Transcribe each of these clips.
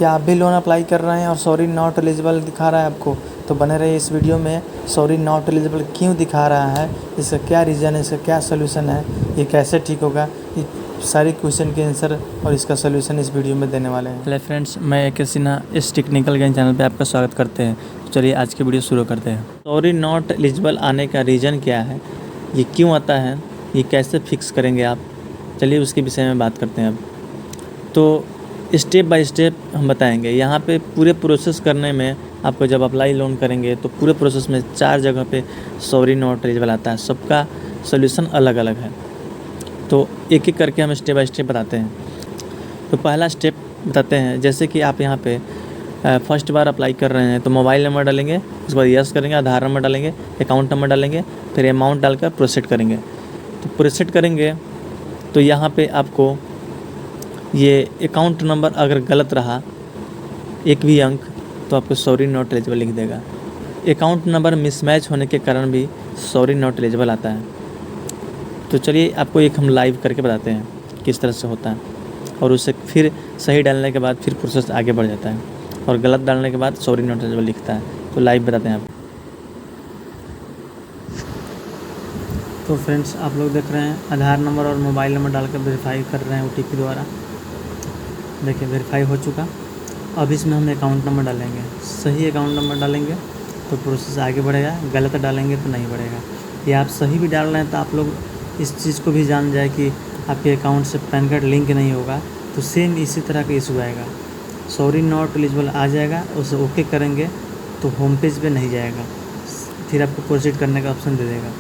क्या आप भी लोन अप्लाई कर रहे हैं और सॉरी नॉट एलिजिबल दिखा रहा है आपको? तो बने रहिए इस वीडियो में। सॉरी नॉट एलिजिबल क्यों दिखा रहा है, इसका क्या रीज़न है, इसका क्या सोल्यूशन है, ये कैसे ठीक होगा, ये सारी क्वेश्चन के आंसर और इसका सोल्यूशन इस वीडियो में देने वाले हैं। हेलो फ्रेंड्स, मैं AK सिन्हा इस टेक्निकल ज्ञान चैनल पे आपका स्वागत करते हैं। तो चलिए आज की वीडियो शुरू करते हैं। सॉरी नॉट एलिजिबल आने का रीज़न क्या है, ये क्यों आता है, ये कैसे फिक्स करेंगे आप, चलिए उसके विषय में बात करते हैं अब। तो स्टेप बाय स्टेप हम बताएंगे। यहाँ पे पूरे प्रोसेस करने में आपको जब अप्लाई लोन करेंगे तो पूरे प्रोसेस में 4 जगह पे सॉरी नॉट एलिजिबल आता है। सबका सोल्यूशन अलग अलग है, तो एक एक करके हम स्टेप बाय स्टेप बताते हैं। तो पहला स्टेप बताते हैं, जैसे कि आप यहाँ पे फर्स्ट बार अप्लाई कर रहे हैं तो मोबाइल नंबर डालेंगे, उसके बाद यस करेंगे, आधार नंबर डालेंगे, अकाउंट नंबर डालेंगे, फिर अमाउंट डालकर प्रोसीड करेंगे। तो प्रोसीड करेंगे तो यहाँ पे आपको ये अकाउंट नंबर अगर गलत रहा एक भी अंक तो आपको सॉरी नॉट एलिजिबल लिख देगा। अकाउंट नंबर मिसमैच होने के कारण भी सॉरी नॉट एलिजिबल आता है। तो चलिए आपको एक हम लाइव करके बताते हैं किस तरह से होता है, और उसे फिर सही डालने के बाद फिर प्रोसेस आगे बढ़ जाता है, और गलत डालने के बाद सॉरी नॉट एलिजिबल लिखता है। तो लाइव बताते हैं आप। तो फ्रेंड्स, आप लोग देख रहे हैं आधार नंबर और मोबाइल नंबर डालकर वेरीफाई कर रहे हैं OTP द्वारा। देखिए वेरीफाई हो चुका। अब इसमें हम अकाउंट नंबर डालेंगे। सही अकाउंट नंबर डालेंगे तो प्रोसेस आगे बढ़ेगा, गलत डालेंगे तो नहीं बढ़ेगा। या आप सही भी डाल रहे हैं तो आप लोग इस चीज़ को भी जान जाए कि आपके अकाउंट से पैन कार्ड लिंक नहीं होगा तो सेम इसी तरह का इशू आएगा। सॉरी नॉट एलिजिबल आ जाएगा, उसे ओके करेंगे तो होम पेज पे नहीं जाएगा, फिर आपको प्रोसीड करने का ऑप्शन दे देगा।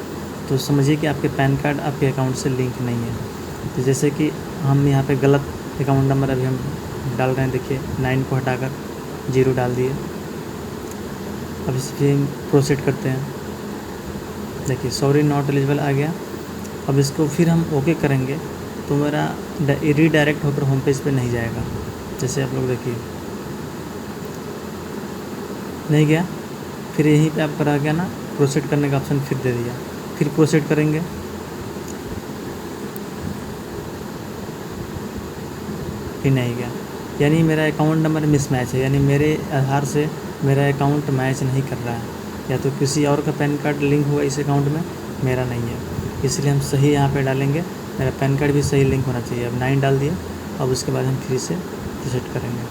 तो समझिए कि आपके पैन कार्ड आपके अकाउंट से लिंक नहीं है। तो जैसे कि हम यहाँ पे गलत अकाउंट नंबर अभी हम डाल रहे हैं, देखिए 9 को हटाकर 0 डाल दिए। अब इस पर प्रोसीड करते हैं। देखिए सॉरी नॉट एलिजिबल आ गया। अब इसको फिर हम ओके करेंगे तो मेरा रीडायरेक्ट होकर होम पेज पे नहीं जाएगा। जैसे आप लोग देखिए नहीं गया, फिर यहीं पे आपका रह गया ना, प्रोसीड करने का ऑप्शन फिर दे दिया, फिर प्रोसीड करेंगे, फिर नहीं गया। यानी मेरा अकाउंट नंबर मिसमैच है, यानी मेरे आधार से मेरा अकाउंट मैच नहीं कर रहा है, या तो किसी और का पैन कार्ड लिंक हुआ इस अकाउंट में, मेरा नहीं है। इसलिए हम सही यहाँ पे डालेंगे, मेरा पैन कार्ड भी सही लिंक होना चाहिए। अब 9 डाल दिए। अब उसके बाद हम फिर से प्रोसीड करेंगे।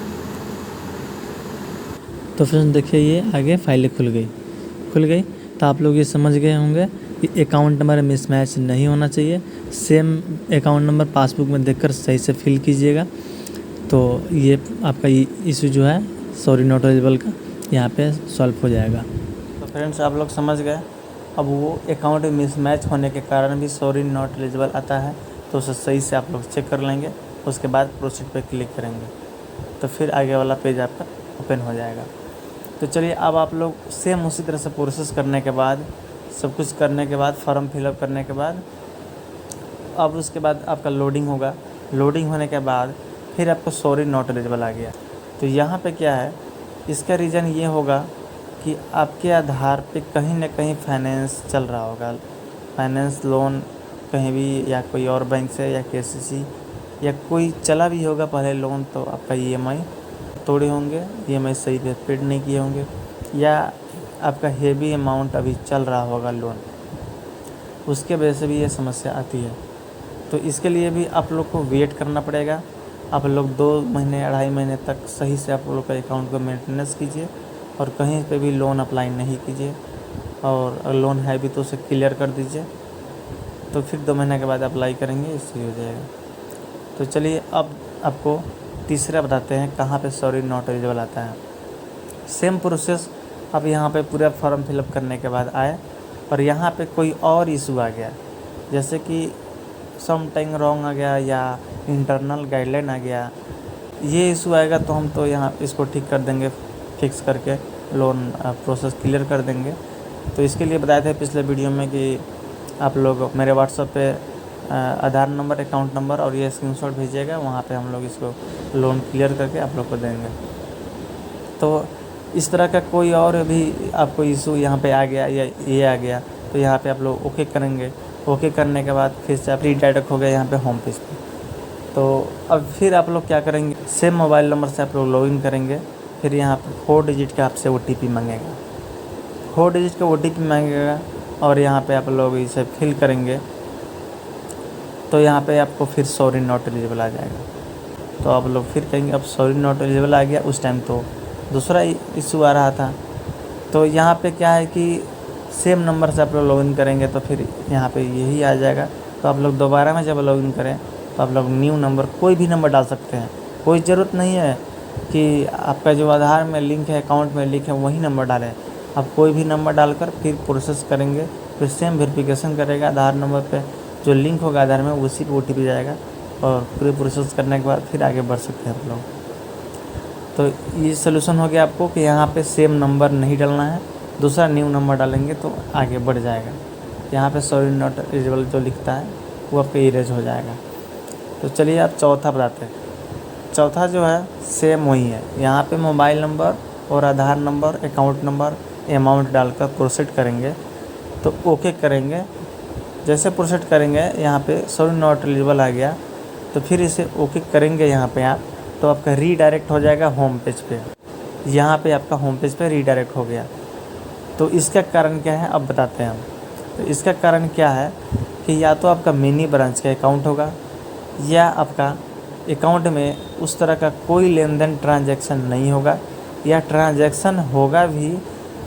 तो फ्रेंड्स देखिए ये आगे फाइलें खुल गई। तो आप लोग ये समझ गए होंगे कि अकाउंट नंबर मिसमैच नहीं होना चाहिए। सेम अकाउंट नंबर पासबुक में देखकर सही से फिल कीजिएगा। तो ये आपका इशू जो है सॉरी नॉट एलिजिबल का यहाँ पे सॉल्व हो जाएगा। तो फ्रेंड्स आप लोग समझ गए। अब वो अकाउंट मिसमैच होने के कारण भी सॉरी नॉट एलिजिबल आता है, तो उसे सही से आप लोग चेक कर लेंगे। उसके बाद प्रोसीड पे क्लिक करेंगे तो फिर आगे वाला पेज आपका ओपन हो जाएगा। तो चलिए अब आप लोग सेम उसी तरह से प्रोसेस करने के बाद, सब कुछ करने के बाद, फॉर्म फिलअप करने के बाद, अब उसके बाद आपका लोडिंग होगा। लोडिंग होने के बाद फिर आपको सॉरी नॉट एलिजिबल आ गया। तो यहाँ पे क्या है, इसका रीज़न ये होगा कि आपके आधार पे कहीं ना कहीं फाइनेंस चल रहा होगा, फाइनेंस लोन कहीं भी, या कोई और बैंक से, या KCC, या कोई चला भी होगा पहले लोन, तो आपका EMI तोड़े होंगे, EMI सही पे पेड नहीं किए होंगे, या आपका हेवी अमाउंट अभी चल रहा होगा लोन, उसके वजह से भी ये समस्या आती है। तो इसके लिए भी आप लोग को वेट करना पड़ेगा। आप लोग 2 महीने 2.5 महीने तक सही से आप लोग का अकाउंट को मेंटेनेंस कीजिए, और कहीं पे भी लोन अप्लाई नहीं कीजिए, और अगर लोन है भी तो उसे क्लियर कर दीजिए। तो फिर 2 महीने के बाद अप्लाई करेंगे, इससे हो जाएगा। तो चलिए अब आपको तीसरा बताते हैं कहाँ पे सॉरी नॉट एलिजिबल आता है। सेम प्रोसेस अब यहाँ पे पूरा फॉर्म फिलअप करने के बाद आए, और यहाँ पे कोई और इशू आ गया, जैसे कि समथिंग रॉन्ग आ गया या इंटरनल गाइडलाइन आ गया, ये इशू आएगा तो हम तो यहाँ इसको ठीक कर देंगे, फिक्स करके लोन प्रोसेस क्लियर कर देंगे। तो इसके लिए बताए थे पिछले वीडियो में कि आप लोग मेरे व्हाट्सएप पे आधार नंबर, अकाउंट नंबर और ये स्क्रीनशॉट भेजिएगा, वहाँ पे हम लोग इसको लोन क्लियर करके आप लोग को देंगे। तो इस तरह का कोई और भी आपको इशू यहाँ पे आ गया या ये आ गया, तो यहाँ पे आप लोग ओके करेंगे। ओके करने के बाद फिर से आप रीडायरेक्ट हो गए यहाँ पे होम पेज पे। तो अब फिर आप लोग क्या करेंगे, सेम मोबाइल नंबर से आप लोग लॉगिन करेंगे। फिर यहाँ पे 4 डिजिट का आपसे OTP मांगेगा, 4 डिजिट का OTP मांगेगा और यहाँ पे आप लोग इसे फिल करेंगे तो यहाँ पे आपको फिर सॉरी नॉट एलिजिबल आ जाएगा। तो आप लोग फिर कहेंगे अब सॉरी नॉट एलिजिबल आ गया। उस टाइम तो दूसरा इशू आ रहा था। तो यहाँ पे क्या है कि सेम नंबर से आप लोग लॉगिन करेंगे तो फिर यहाँ पे यही आ जाएगा। तो आप लोग दोबारा में जब लॉगिन करें तो आप लोग न्यू नंबर, कोई भी नंबर डाल सकते हैं। कोई ज़रूरत नहीं है कि आपका जो आधार में लिंक है, अकाउंट में लिंक है, वही नंबर डालें। आप कोई भी नंबर डालकर फिर प्रोसेस करेंगे, फिर सेम वेरिफिकेशन करेगा। आधार नंबर पे जो लिंक होगा आधार में उसी पे OTP जाएगा और पूरे प्रोसेस करने के बाद फिर आगे बढ़ सकते हैं आप लोग। तो ये सोल्यूशन हो गया आपको कि यहाँ पे सेम नंबर नहीं डालना है, दूसरा न्यू नंबर डालेंगे तो आगे बढ़ जाएगा। यहाँ पे सॉरी नॉट एलिजिबल जो लिखता है वो आपका इरेज हो जाएगा। तो चलिए आप चौथा बताते हैं। चौथा जो है सेम वही है, यहाँ पे मोबाइल नंबर और आधार नंबर, अकाउंट नंबर, अमाउंट डालकर प्रोसेस करेंगे तो ओके करेंगे। जैसे प्रोसेस करेंगे यहाँ पे सॉरी नॉट एलिजिबल आ गया तो फिर इसे ओके करेंगे यहाँ पे आप, तो आपका रीडायरेक्ट हो जाएगा होम पेज पे। यहाँ पे आपका होम पेज पे रीडायरेक्ट हो गया। तो इसका कारण क्या है अब बताते हैं हम। तो इसका कारण क्या है कि या तो आपका मिनी ब्रांच का अकाउंट होगा या आपका अकाउंट में उस तरह का कोई लेन देन ट्रांजैक्शन नहीं होगा, या ट्रांजैक्शन होगा भी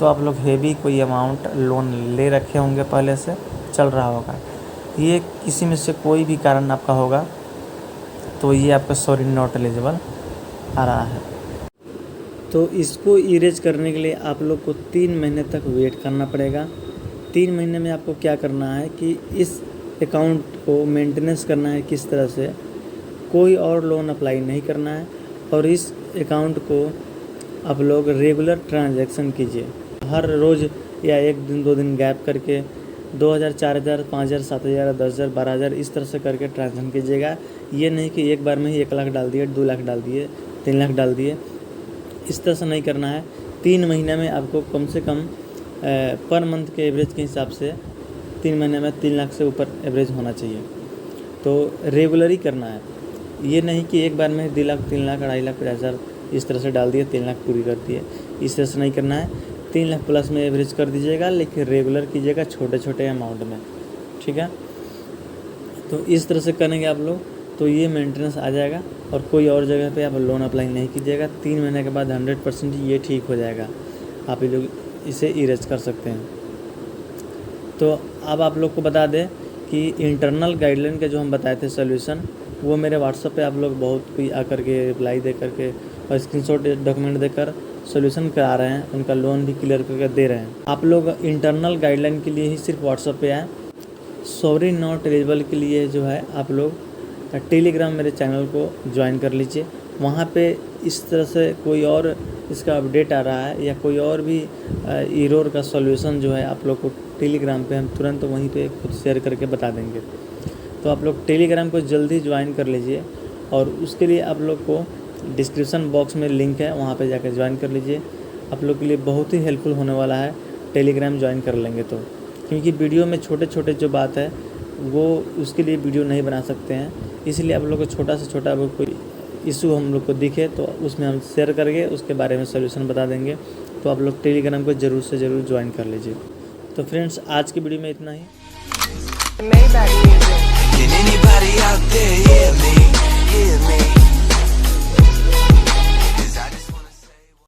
तो आप लोग हेवी कोई अमाउंट लोन ले रखे होंगे, पहले से चल रहा होगा। ये किसी में से कोई भी कारण आपका होगा तो ये आपका सॉरी नॉट एलिजिबल आ रहा है। तो इसको इरेज करने के लिए आप लोग को 3 महीने तक वेट करना पड़ेगा। 3 महीने में आपको क्या करना है कि इस अकाउंट को मेंटेनेंस करना है किस तरह से, कोई और लोन अप्लाई नहीं करना है और इस अकाउंट को आप लोग रेगुलर ट्रांजैक्शन कीजिए। हर रोज़ या 1 दिन 2 दिन गैप करके 2000, 4000, 5000, 7000, 10000, 12000 इस तरह से करके ट्रांजैक्शन कीजिएगा। ये नहीं कि एक बार में ही 1 लाख डाल दिए, 2 लाख डाल दिए, 3 लाख डाल दिए, इस तरह से नहीं करना है। 3 महीने में आपको कम से कम पर मंथ के एवरेज के हिसाब से 3 महीने में 3 लाख से ऊपर एवरेज होना चाहिए। तो रेगुलर ही करना है, ये नहीं कि एक बार में 2 लाख, 3 लाख, 2.5 लाख, 50,000 इस तरह से डाल दिए, 3 लाख पूरी कर दिए, इस तरह से नहीं करना है। 3 लाख प्लस में एवरेज कर दीजिएगा, लेकिन रेगुलर कीजिएगा छोटे छोटे अमाउंट में, ठीक है। तो इस तरह से करेंगे आप लोग तो ये मेंटेनेंस आ जाएगा और कोई और जगह पे आप लोन अप्लाई नहीं कीजिएगा। 3 महीने के बाद 100% ये ठीक हो जाएगा, आप ये लोग इसे इरेज कर सकते हैं। तो अब आप लोग को बता दें कि इंटरनल गाइडलाइन के जो हम बताए थे सोल्यूशन, वो मेरे व्हाट्सएप पे आप लोग बहुत कोई आकर के रिप्लाई दे करके और स्क्रीनशॉट डॉक्यूमेंट देकर सोल्यूशन करा रहे हैं, उनका लोन भी क्लियर करके दे रहे हैं। आप लोग इंटरनल गाइडलाइन के लिए ही सिर्फ व्हाट्सएप पे आए। सॉरी नॉट एलिजिबल के लिए जो है आप लोग टेलीग्राम मेरे चैनल को ज्वाइन कर लीजिए। वहाँ पे इस तरह से कोई और इसका अपडेट आ रहा है या कोई और भी एरर का सॉल्यूशन जो है आप लोग को टेलीग्राम पे हम तुरंत वहीं पे खुद शेयर करके बता देंगे। तो आप लोग टेलीग्राम को जल्दी ज्वाइन कर लीजिए और उसके लिए आप लोग को डिस्क्रिप्शन बॉक्स में लिंक है, वहाँ पे जाकर ज्वाइन कर लीजिए। आप लोग के लिए बहुत ही हेल्पफुल होने वाला है टेलीग्राम ज्वाइन कर लेंगे तो, क्योंकि वीडियो में छोटे छोटे जो बात है वो उसके लिए वीडियो नहीं बना सकते हैं, इसलिए आप लोग को छोटा से छोटा वो कोई इशू हम लोग को दिखे तो उसमें हम शेयर करके उसके बारे में सोल्यूशन बता देंगे। तो आप लोग टेलीग्राम को ज़रूर से ज़रूर ज्वाइन कर लीजिए। तो फ्रेंड्स आज की वीडियो में इतना ही। Can anybody out there hear me? Hear me?